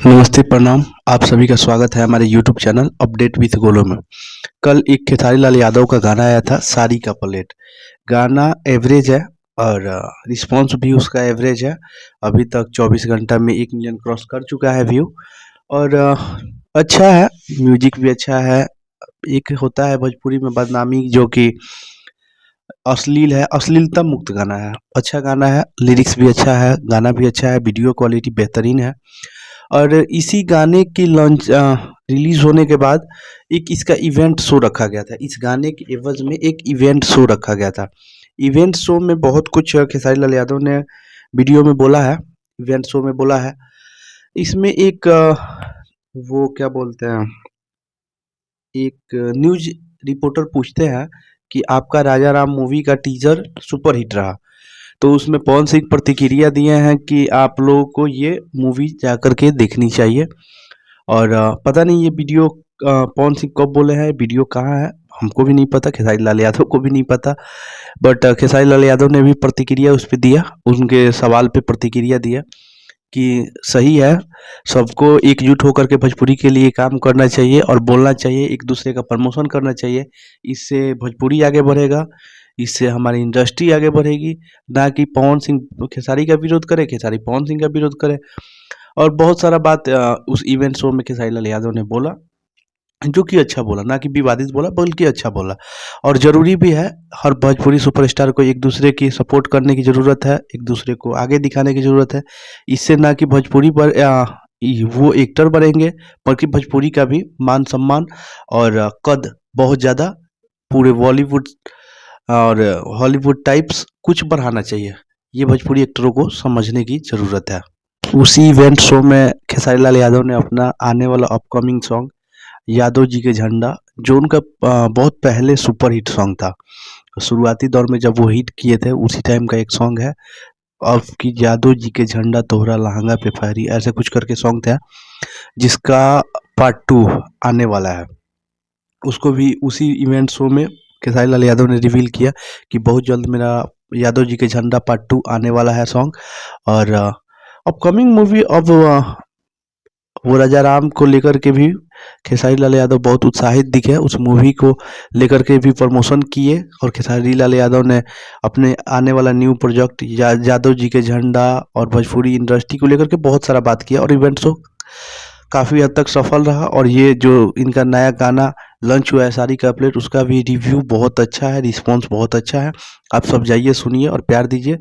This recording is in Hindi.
नमस्ते, प्रणाम। आप सभी का स्वागत है हमारे यूट्यूब चैनल अपडेट विथ गोलो में। कल एक खेसारी लाल यादव का गाना आया था, साड़ी का प्लेट। गाना एवरेज है और रिस्पॉन्स भी उसका एवरेज है। अभी तक 24 घंटा में 1 मिलियन क्रॉस कर चुका है व्यू। और अच्छा है, म्यूजिक भी अच्छा है। एक होता है भोजपुरी में बदनामी जो कि अश्लील है, अश्लीलता मुक्त गाना है। अच्छा गाना है, लिरिक्स भी अच्छा है, गाना भी अच्छा है, वीडियो क्वालिटी बेहतरीन है। और इसी गाने की लॉन्च रिलीज होने के बाद एक इसका इवेंट शो रखा गया था। इस गाने के एवज में एक इवेंट शो रखा गया था। इवेंट शो में बहुत कुछ खेसारी लाल यादव ने वीडियो में बोला है, इवेंट शो में बोला है। इसमें एक वो क्या बोलते हैं, एक न्यूज रिपोर्टर पूछते हैं कि आपका राजा राम मूवी का टीजर सुपर हिट रहा। तो उसमें पवन सिंह प्रतिक्रिया दिए हैं कि आप लोगों को ये मूवी जाकर के देखनी चाहिए। और पता नहीं ये वीडियो पवन सिंह कब बोले हैं, वीडियो कहाँ है, हमको भी नहीं पता, खेसारी लाल यादव को भी नहीं पता। बट खेसारी लाल यादव ने भी प्रतिक्रिया उस पे दिया, उनके सवाल पे प्रतिक्रिया दिया कि सही है, सबको एकजुट होकर के भोजपुरी के लिए काम करना चाहिए और बोलना चाहिए, एक दूसरे का प्रमोशन करना चाहिए। इससे भोजपुरी आगे बढ़ेगा, इससे हमारी इंडस्ट्री आगे बढ़ेगी। ना कि पवन सिंह खेसारी का विरोध करे, खेसारी पवन सिंह का विरोध करे। और बहुत सारा बात उस इवेंट शो में खेसारी लाल यादव ने बोला, जो कि अच्छा बोला, ना कि विवादित बोला बल्कि अच्छा बोला। और ज़रूरी भी है, हर भोजपुरी सुपरस्टार को एक दूसरे की सपोर्ट करने की ज़रूरत है, एक दूसरे को आगे दिखाने की ज़रूरत है। इससे ना कि भोजपुरी पर वो एक्टर बढ़ेंगे, बल्कि भोजपुरी का भी मान सम्मान और कद बहुत ज़्यादा पूरे बॉलीवुड और हॉलीवुड टाइप्स कुछ बढ़ाना चाहिए। ये भोजपुरी एक्टरों को समझने की ज़रूरत है। उसी इवेंट शो में खेसारी लाल यादव ने अपना आने वाला अपकमिंग सॉन्ग यादव जी के झंडा, जो उनका बहुत पहले सुपर हिट सॉन्ग था, शुरुआती दौर में जब वो हिट किए थे उसी टाइम का एक सॉन्ग है, अब की यादव जी के झंडा तोहरा लहंगा पे फहरी, ऐसे कुछ करके सॉन्ग था, जिसका पार्ट 2 आने वाला है। उसको भी उसी इवेंट शो में खेसारी लाल यादव ने रिवील किया कि बहुत जल्द मेरा यादव जी के झंडा पार्ट 2 आने वाला है सॉन्ग। और अपकमिंग मूवी अब वो राजा राम को लेकर के भी खेसारी लाल यादव बहुत उत्साहित दिखे, उस मूवी को लेकर के भी प्रमोशन किए। और खेसारी लाल यादव ने अपने आने वाला न्यू प्रोजेक्ट यादव जी के झंडा और भोजपुरी इंडस्ट्री को लेकर के बहुत सारा बात किया। और इवेंट शो काफ़ी हद तक सफल रहा। और ये जो इनका नया गाना लॉन्च हुआ है साड़ी का प्लेट, उसका भी रिव्यू बहुत अच्छा है, रिस्पॉन्स बहुत अच्छा है। आप सब जाइए, सुनिए और प्यार दीजिए।